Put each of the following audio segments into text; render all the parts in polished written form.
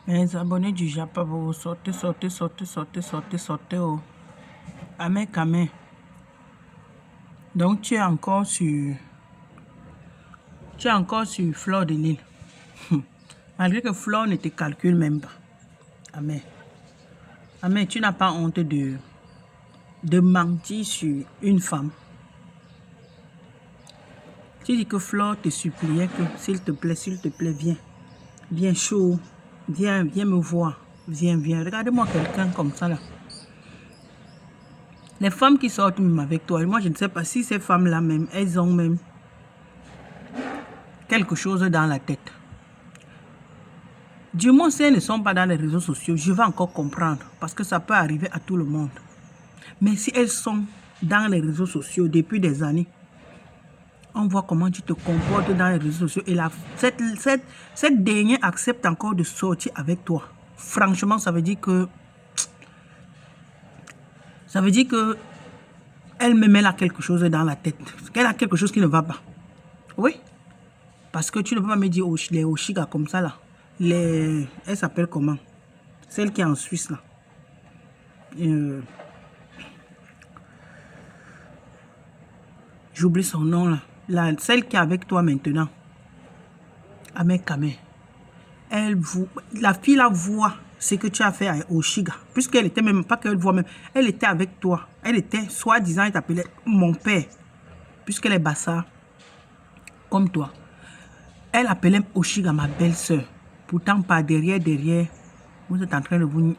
Mes abonnés du Japon, vous sortez, oh. Amé Kamé. Donc, tu es encore sur Fleur de Lille. Malgré que Fleur ne te calcule même pas. Amé. Amé, tu n'as pas honte de mentir sur une femme. Tu dis que Fleur te suppliait que, s'il te plaît, viens. Viens chaud. Viens me voir. Viens. Regardez-moi quelqu'un comme ça là. Les femmes qui sortent même avec toi, moi je ne sais pas si ces femmes-là même, elles ont même quelque chose dans la tête. Du moins, si elles ne sont pas dans les réseaux sociaux, je vais encore comprendre. Parce que ça peut arriver à tout le monde. Mais si elles sont dans les réseaux sociaux depuis des années, on voit comment tu te comportes dans les réseaux sociaux. Et cette dernière accepte encore de sortir avec toi. Franchement, ça veut dire que... elle-même, elle a quelque chose dans la tête. Qu'elle a quelque chose qui ne va pas. Oui. Parce que tu ne peux pas me dire les Oshiga comme ça là. Elle s'appelle comment? Celle qui est en Suisse là. J'oublie son nom là. Celle qui est avec toi maintenant. Amé Kamé. La fille là voit ce que tu as fait à Oshiga. Puisqu'elle était même, pas qu'elle voit même, elle était avec toi. Elle était, soi-disant, elle t'appelait mon père. Puisqu'elle est bassa comme toi. Elle appelait Oshiga ma belle-sœur. Pourtant, pas derrière, vous êtes en train de vous...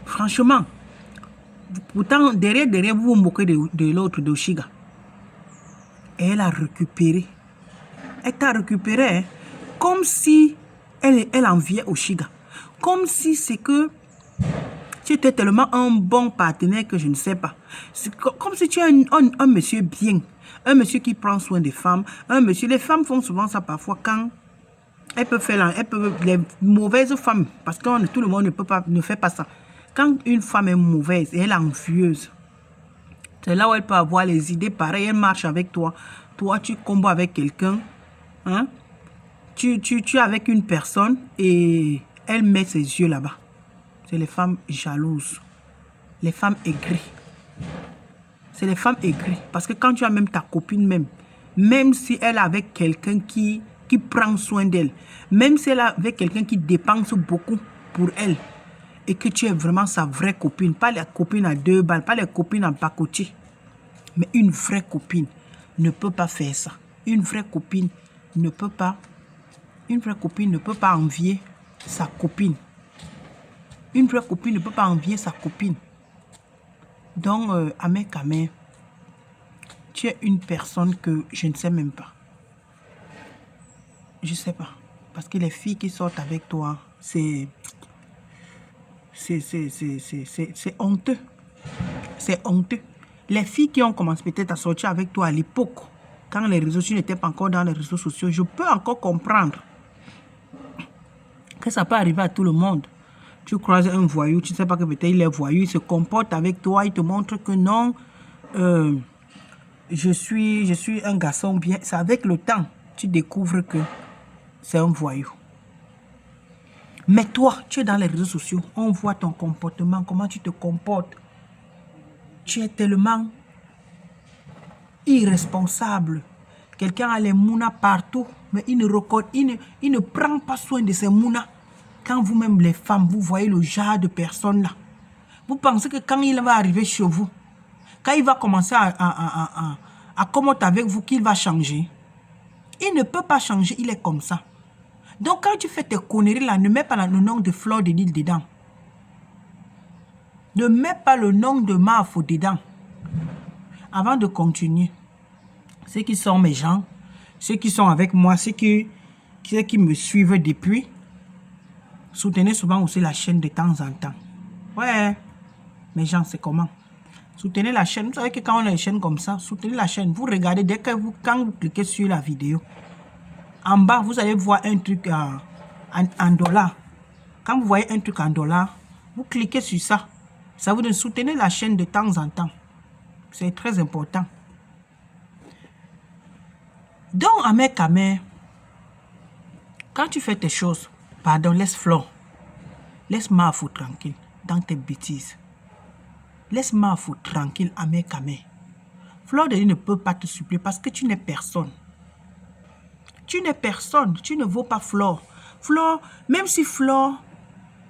Franchement, pourtant, derrière, vous vous moquez de l'autre, d'Oshiga. Et elle a récupéré. Elle t'a récupéré, hein, comme si elle enviait Oshiga. Comme si c'est que tu étais tellement un bon partenaire que je ne sais pas. C'est comme si tu es un monsieur bien. Un monsieur qui prend soin des femmes. Un monsieur... Les femmes font souvent ça parfois quand... Elles peuvent faire les mauvaises femmes. Parce que tout le monde ne fait pas ça. Quand une femme est mauvaise et elle est envieuse, c'est là où elle peut avoir les idées pareilles. Elle marche avec toi. Toi, tu combats avec quelqu'un. Hein? Tu es avec une personne et elle met ses yeux là-bas. C'est les femmes jalouses. Les femmes aigries. C'est les femmes aigries. Parce que quand tu as même ta copine même si elle est avec quelqu'un qui prend soin d'elle, même si elle est avec quelqu'un qui dépense beaucoup pour elle, et que tu es vraiment sa vraie copine, pas les copines à 2 balles, pas les copines en pacotier, mais une vraie copine ne peut pas faire ça. Une vraie copine ne peut pas envier sa copine. Une vraie copine ne peut pas envier sa copine. Donc, Amé Kamé, tu es une personne que je ne sais même pas. Je ne sais pas. Parce que les filles qui sortent avec toi, c'est honteux. C'est honteux. Les filles qui ont commencé peut-être à sortir avec toi à l'époque, quand les réseaux sociaux n'étaient pas encore dans les réseaux sociaux, je peux encore comprendre que ça peut arriver à tout le monde. Tu croises un voyou, tu ne sais pas que peut-être il est voyou, il se comporte avec toi, il te montre que non, je suis un garçon bien. C'est avec le temps, tu découvres que c'est un voyou. Mais toi, tu es dans les réseaux sociaux, on voit ton comportement, comment tu te comportes. Tu es tellement irresponsable. Quelqu'un a les mounas partout, mais il ne prend pas soin de ces mounas. Quand vous-même, les femmes, vous voyez le genre de personne là, vous pensez que quand il va arriver chez vous, quand il va commencer à commenter avec vous, qu'il va changer. Il ne peut pas changer, il est comme ça. Donc quand tu fais tes conneries là, ne mets pas le nom de Fleur de Lille dedans. Ne mets pas le nom de Mafo dedans. Avant de continuer, ceux qui sont mes gens, ceux qui sont avec moi, ceux qui me suivent depuis, soutenez souvent aussi la chaîne de temps en temps. Ouais, mes gens, c'est comment? Soutenez la chaîne. Vous savez que quand on a une chaîne comme ça, soutenez la chaîne. Vous regardez, quand vous cliquez sur la vidéo, en bas, vous allez voir un truc en dollars. Quand vous voyez un truc en dollars, vous cliquez sur ça. Ça vous donne soutenez la chaîne de temps en temps. C'est très important. Donc, Amé Kamé, quand tu fais tes choses, pardon, laisse Fleur. Laisse-moi tranquille dans tes bêtises. Laisse-moi tranquille, Amé Kamé. Fleur de Lys ne peut pas te supplier parce que tu n'es personne. Tu n'es personne. Tu ne vaux pas Flore. Flore, même si Flore,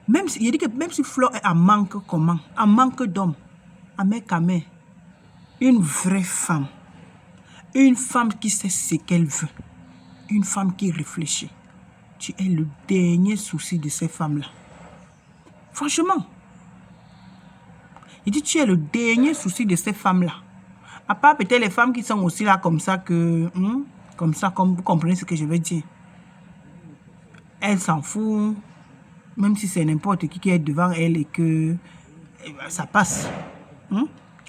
il dit que même si Flore est en manque, comment? En manque d'homme. Amé Kamé. Une vraie femme. Une femme qui sait ce qu'elle veut. Une femme qui réfléchit. Tu es le dernier souci de ces femmes-là. Franchement. Il dit tu es le dernier souci de ces femmes-là. À part peut-être les femmes qui sont aussi là comme ça que... comme ça, comme vous comprenez ce que je veux dire. Elle s'en fout. Même si c'est n'importe qui est devant elle et que... ça passe.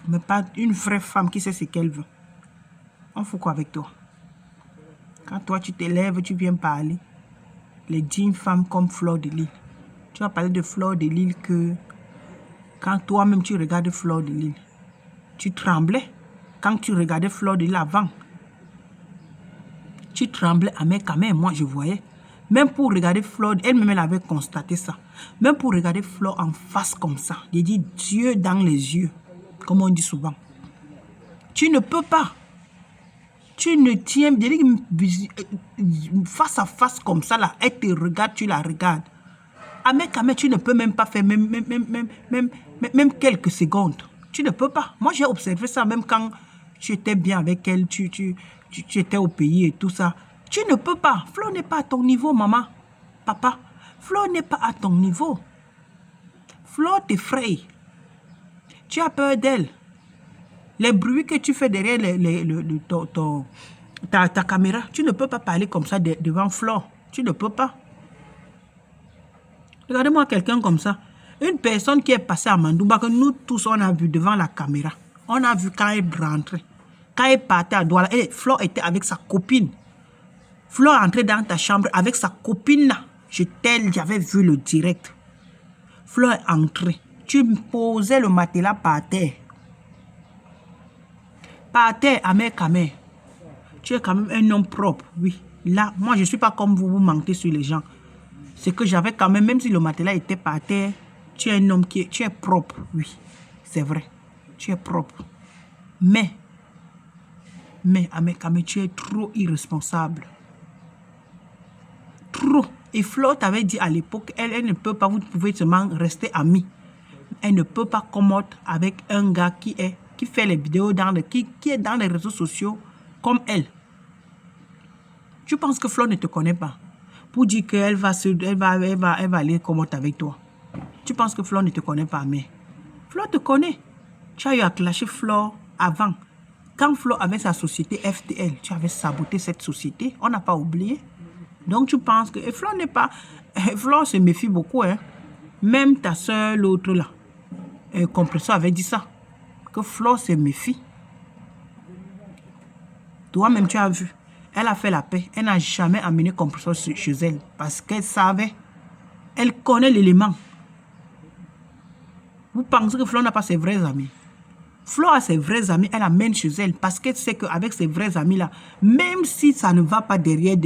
Mais pas une vraie femme qui sait ce qu'elle veut. On fout quoi avec toi? Quand toi tu t'élèves, tu viens parler. Les dignes femmes comme Fleur de Lys. Tu vas parler de Fleur de Lys que... Quand toi-même tu regardes Fleur de Lys, tu tremblais. Quand tu regardais Fleur de Lys avant, tu tremblais à mes caméras. Moi, je voyais. Même pour regarder Fleur, elle-même, elle avait constaté ça. Même pour regarder Fleur en face comme ça. J'ai dit Dieu dans les yeux, comme on dit souvent. Tu ne peux pas. Tu ne tiens, face à face comme ça, là, elle te regarde, tu la regardes. À mes caméras, tu ne peux même pas faire même quelques secondes. Tu ne peux pas. Moi, j'ai observé ça même quand tu étais bien avec elle, tu étais au pays et tout ça. Tu ne peux pas. Flo n'est pas à ton niveau, maman, papa. Flo n'est pas à ton niveau. Flo t'effraie. Tu as peur d'elle. Les bruits que tu fais derrière ta caméra, tu ne peux pas parler comme ça devant Flo. Tu ne peux pas. Regardez-moi quelqu'un comme ça. Une personne qui est passée à Mandouba, que nous tous, on a vu devant la caméra. On a vu quand elle rentrait. Quand elle partait à Douala, Flo était avec sa copine. Flo entrait dans ta chambre avec sa copine là. J'avais vu le direct. Flo est entrée. Tu posais le matelas par terre. Par terre, à mes caméras. Tu es quand même un homme propre, oui. Là, moi, je ne suis pas comme vous, vous mentez sur les gens. C'est que j'avais quand même si le matelas était par terre, tu es un homme tu es propre, oui. C'est vrai. Tu es propre. Mais, à mes caméras, tu es trop irresponsable. Trop. Et Flo t'avait dit à l'époque, elle ne peut pas, vous pouvez seulement rester amis. Elle ne peut pas commoter avec un gars qui fait les vidéos, qui est dans les réseaux sociaux comme elle. Tu penses que Flo ne te connaît pas pour dire qu'elle va aller commoter avec toi. Tu penses que Flo ne te connaît pas, mais Flo te connaît. Tu as eu à clasher Flo avant. Quand Flo avait sa société FTL, tu avais saboté cette société. On n'a pas oublié. Donc tu penses que... Et Flo n'est pas... Flo se méfie beaucoup. Hein. Même ta soeur, l'autre là, Compresseur avait dit ça. Que Flo se méfie. Toi-même, tu as vu. Elle a fait la paix. Elle n'a jamais amené Compresseur chez elle. Parce qu'elle savait. Elle connaît l'élément. Vous pensez que Flo n'a pas ses vrais amis? Flo a ses vrais amis, elle amène chez elle. Parce qu'elle sait qu'avec ses vrais amis-là, même si ça ne va pas derrière,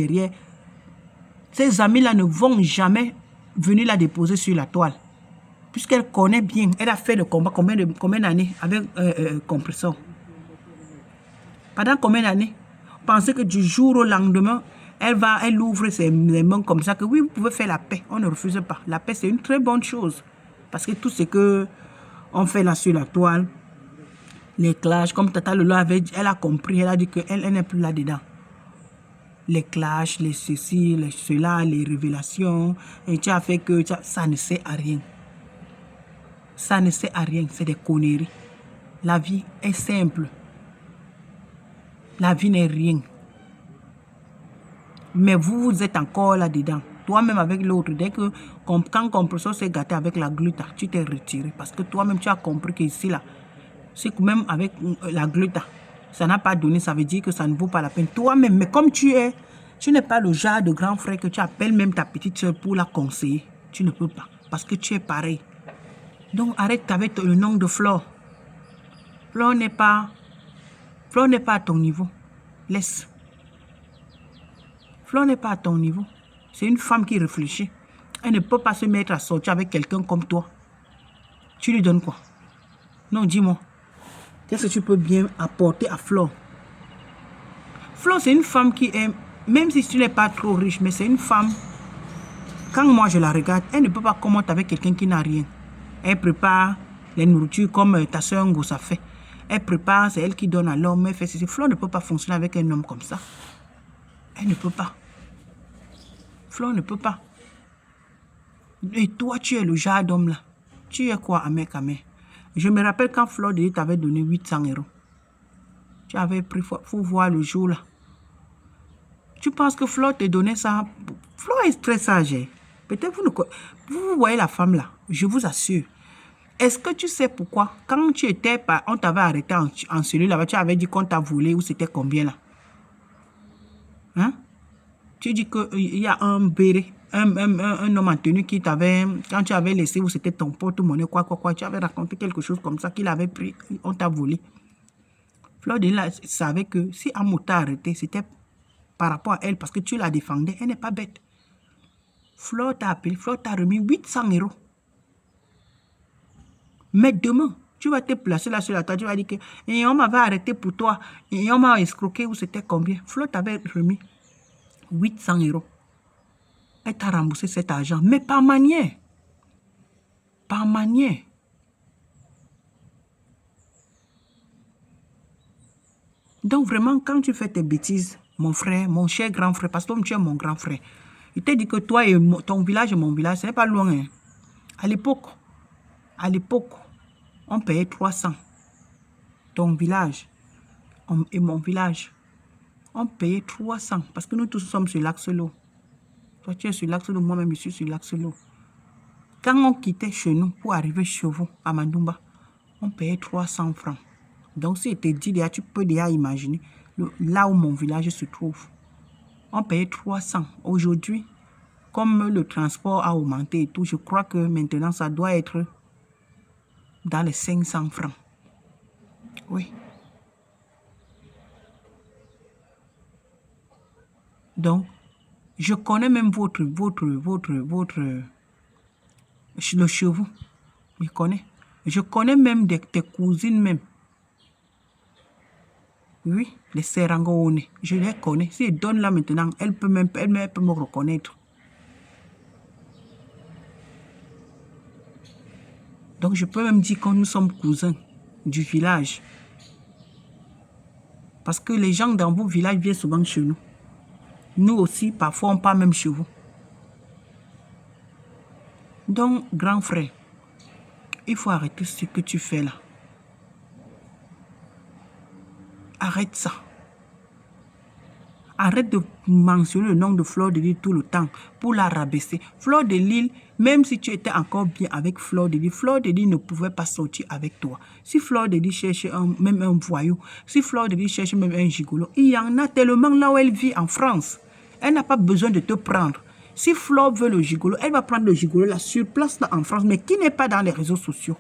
ces amis-là ne vont jamais venir la déposer sur la toile. Puisqu'elle connaît bien. Elle a fait le combat combien d'années avec Compresseur? Pendant combien d'années? Pensez que du jour au lendemain, elle ouvre ses mains comme ça, que oui, vous pouvez faire la paix. On ne refuse pas. La paix, c'est une très bonne chose. Parce que tout ce qu'on fait là sur la toile, les clashs, comme Tata Lolo avait dit, elle a compris, elle a dit qu'elle n'est plus là-dedans. Les clashs, les ceci, les cela, les révélations, et tu as fait que ça ne sert à rien. Ça ne sert à rien, c'est des conneries. La vie est simple. La vie n'est rien. Mais vous êtes encore là-dedans. Toi-même avec l'autre, dès que quand Compresseur s'est gâté avec la gluta, tu t'es retiré. Parce que toi-même, tu as compris qu'ici, là, c'est que même avec la gluta, ça n'a pas donné, ça veut dire que ça ne vaut pas la peine. Toi-même, mais comme tu n'es pas le genre de grand frère que tu appelles même ta petite soeur pour la conseiller. Tu ne peux pas. Parce que tu es pareil. Donc, arrête avec le nom de Flore. Flore n'est pas à ton niveau. Laisse. Flore n'est pas à ton niveau. C'est une femme qui réfléchit. Elle ne peut pas se mettre à sortir avec quelqu'un comme toi. Tu lui donnes quoi? Non, dis-moi. Qu'est-ce que tu peux bien apporter à Flo? Flo, c'est une femme qui aime, même si tu n'es pas trop riche, mais c'est une femme, quand moi je la regarde, elle ne peut pas commenter avec quelqu'un qui n'a rien. Elle prépare les nourritures comme ta soeur Ngosa fait. Elle prépare, c'est elle qui donne à l'homme. Elle fait ceci. Flo ne peut pas fonctionner avec un homme comme ça. Elle ne peut pas. Flo ne peut pas. Et toi, tu es le genre d'homme là. Tu es quoi, Amé? Je me rappelle quand Flo t'avait donné 800 €. Tu avais pris, faut voir le jour là. Tu penses que Flo te donnait ça? Flo est très sage. Peut-être vous voyez la femme là, je vous assure. Est-ce que tu sais pourquoi? Quand tu étais, on t'avait arrêté en cellule là-bas, tu avais dit qu'on t'a volé ou c'était combien là? Hein? Tu dis qu'il y a un béret, un homme en tenue qui t'avait, quand tu avais laissé, ou c'était ton porte-monnaie, quoi, tu avais raconté quelque chose comme ça, qu'il avait pris, on t'a volé. Fleur de Lys savait que si Amo t'a arrêté, c'était par rapport à elle, parce que tu la défendais, elle n'est pas bête. Fleur t'a appelé, Fleur t'a remis 800 €. Mais demain, tu vas te placer là sur la table, tu vas dire que et on m'avait arrêté pour toi, et on m'a escroqué, ou c'était combien? Fleur t'avait remis 800 €. Elle t'a remboursé cet argent, mais par manière. Par manière. Donc vraiment, quand tu fais tes bêtises, mon frère, mon cher grand frère, parce que tu es mon grand frère, il t'a dit que toi et ton village et mon village, ce n'est pas loin. Hein. À l'époque, on payait 300. Ton village et mon village, on payait 300 parce que nous tous sommes sur l'Axelo. Toi, tu es sur l'Axelo, moi-même, je suis sur l'Axelo. Quand on quittait chez nous pour arriver chez vous, à Mandumba, on payait 300 francs. Donc, si je te dis, tu peux déjà imaginer là où mon village se trouve. On payait 300. Aujourd'hui, comme le transport a augmenté et tout, je crois que maintenant, ça doit être dans les 500 francs. Oui. Donc, je connais même le cheveu. Je connais. Je connais même tes cousines même. Oui, les Serangone. Je les connais. Si je donne là maintenant, elle peut me reconnaître. Donc, je peux même dire que nous sommes cousins du village. Parce que les gens dans vos villages viennent souvent chez nous. Nous aussi, parfois, on part même chez vous. Donc, grand frère, il faut arrêter ce que tu fais là. Arrête ça. Arrête de mentionner le nom de Fleur de Lys tout le temps pour la rabaisser. Fleur de Lys, même si tu étais encore bien avec Fleur de Lys ne pouvait pas sortir avec toi. Si Fleur de Lys cherche même un voyou, si Fleur de Lys cherche même un gigolo, il y en a tellement là où elle vit en France. Elle n'a pas besoin de te prendre. Si Fleur veut le gigolo, elle va prendre le gigolo là sur place là en France, mais qui n'est pas dans les réseaux sociaux.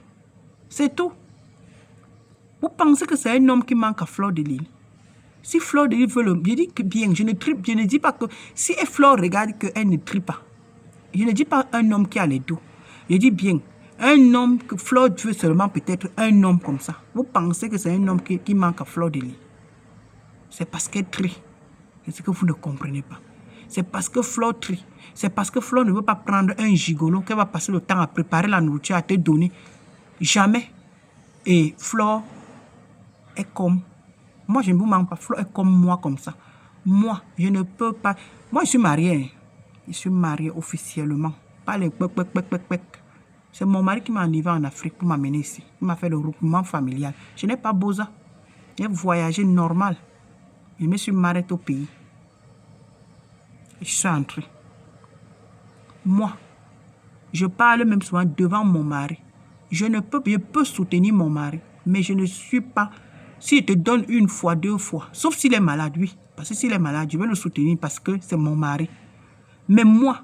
C'est tout. Vous pensez que c'est un homme qui manque à Fleur de Lys? Si Fleur de Lys veut le... Je dis que bien, je ne dis pas que... Si Fleur regarde qu'elle ne trie pas, je ne dis pas un homme qui a les dos. Je dis bien, un homme que Fleur veut seulement peut-être un homme comme ça. Vous pensez que c'est un homme qui manque à Fleur de Lys? C'est parce qu'elle trie. C'est ce que vous ne comprenez pas. C'est parce que Fleur trie. C'est parce que Fleur ne veut pas prendre un gigolo qu'elle va passer le temps à préparer la nourriture, à te donner. Jamais. Et Fleur est comme... Moi, je ne vous mens pas. Flo est comme moi, comme ça. Moi, je ne peux pas... Moi, je suis mariée. Je suis mariée officiellement. Pas les pec. C'est mon mari qui m'a enlevé en Afrique pour m'amener ici. Il m'a fait le regroupement familial. Je n'ai pas besoin. J'ai voyagé normal. Je me suis mariée au pays. Je suis entrée. Moi, je parle même souvent devant mon mari. Je peux soutenir mon mari, mais je ne suis pas... S'il te donne une fois, 2 fois, sauf s'il est malade, oui. Parce que s'il est malade, je vais le soutenir parce que c'est mon mari. Mais moi,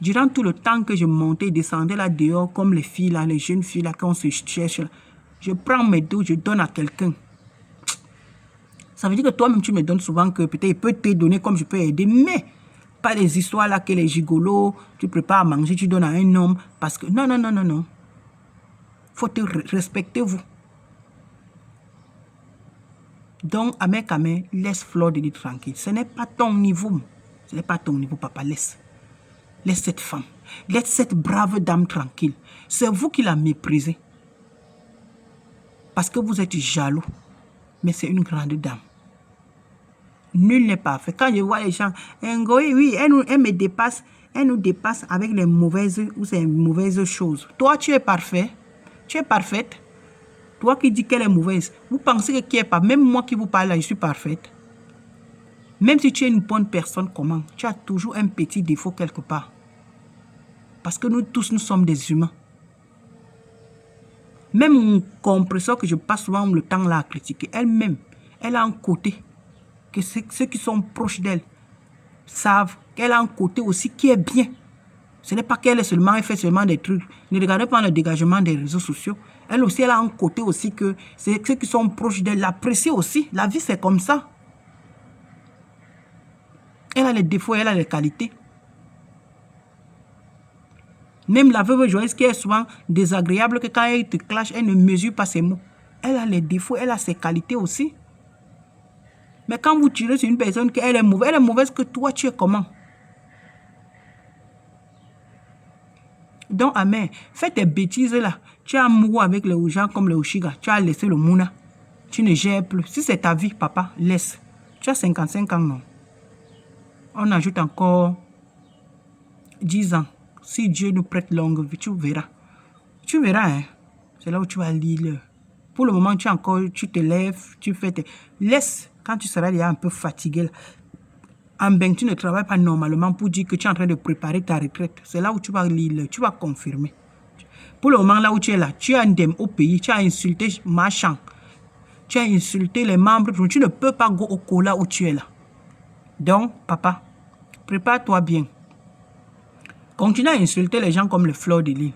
durant tout le temps que je montais et descendais là dehors, comme les filles là, les jeunes filles là, quand on se cherche là, je prends mes dos, je donne à quelqu'un. Ça veut dire que toi-même, tu me donnes souvent que peut-être il peut te donner comme je peux aider. Mais Pas les histoires là que les gigolos, tu prépares à manger, tu donnes à un homme. Parce que non, non, non, non, non. Faut te respecter, vous. Donc, Ahmed Kamé, laisse Fleur de Lys tranquille. Ce n'est pas ton niveau. Ce n'est pas ton niveau, papa. Laisse. Laisse cette femme. Laisse cette brave dame tranquille. C'est vous qui la méprisez. Parce que vous êtes jaloux. Mais c'est une grande dame. Nul n'est parfait. Quand je vois les gens, oui, elle me dépasse. Elle nous dépasse avec les mauvaises ou ces mauvaises choses. Toi, tu es parfait. Tu es parfaite. Toi qui dis qu'elle est mauvaise, vous pensez que qui est pas, même moi qui vous parle là, je suis parfaite. Même si tu es une bonne personne, comment? Tu as toujours un petit défaut quelque part. Parce que nous tous, nous sommes des humains. Même mon compresseur que je passe souvent le temps là à critiquer, elle-même, elle a un côté que ceux qui sont proches d'elle savent qu'elle a un côté aussi qui est bien. Ce n'est pas qu'elle elle fait seulement des trucs. Ne regardez pas le dégagement des réseaux sociaux. Elle aussi, elle a un côté aussi que ceux qui sont proches d'elle l'apprécient aussi. La vie, c'est comme ça. Elle a les défauts, elle a les qualités. Même la veuve Joyce qui est souvent désagréable, que quand elle te clash, elle ne mesure pas ses mots. Elle a les défauts, elle a ses qualités aussi. Mais quand vous tirez sur une personne qu'elle est mauvaise que toi, tu es comment? Donc, Amen, fais tes bêtises là. Tu as amour avec les gens comme les Oshiga. Tu as laissé le Mouna. Tu ne gères plus. Si c'est ta vie, papa, laisse. Tu as 55 ans, non? On ajoute encore 10 ans. Si Dieu nous prête longue vie, tu verras. Tu verras, hein. C'est là où tu vas lire. Pour le moment, tu te lèves, tu fais tes... Laisse, quand tu seras déjà un peu fatigué, là. En bain, tu ne travailles pas normalement pour dire que tu es en train de préparer ta retraite. C'est là où tu vas lire, tu vas confirmer. Pour le moment, là où tu es là, tu as un dème au pays, tu as insulté Marchand. Tu as insulté les membres, tu ne peux pas go au cola où tu es là. Donc, papa, prépare-toi bien. Continue à insulter les gens comme les Fleur de Lys.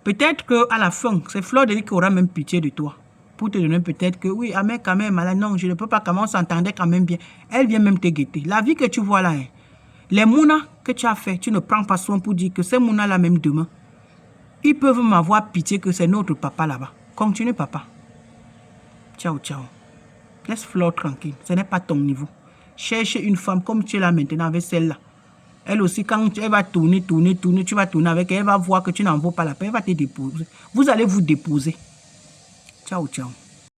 Peut-être qu'à la fin, c'est Fleur de Lys qui aura même pitié de toi. Pour te donner peut-être que oui, Ahmed quand même malade. Non, je ne peux pas, comment on s'entendait quand même bien. Elle vient même te guetter. La vie que tu vois là, hein, les mounas que tu as fait, tu ne prends pas soin pour dire que ces mounas là même demain, ils peuvent m'avoir pitié que c'est notre papa là-bas. Continue, papa. Ciao, ciao. Laisse Fleur tranquille. Ce n'est pas ton niveau. Cherche une femme comme tu es là maintenant avec celle-là. Elle aussi, quand elle va tourner, tu vas tourner avec elle, elle va voir que tu n'en vaux pas la peine, elle va te déposer. Vous allez vous déposer. Ciao, ciao.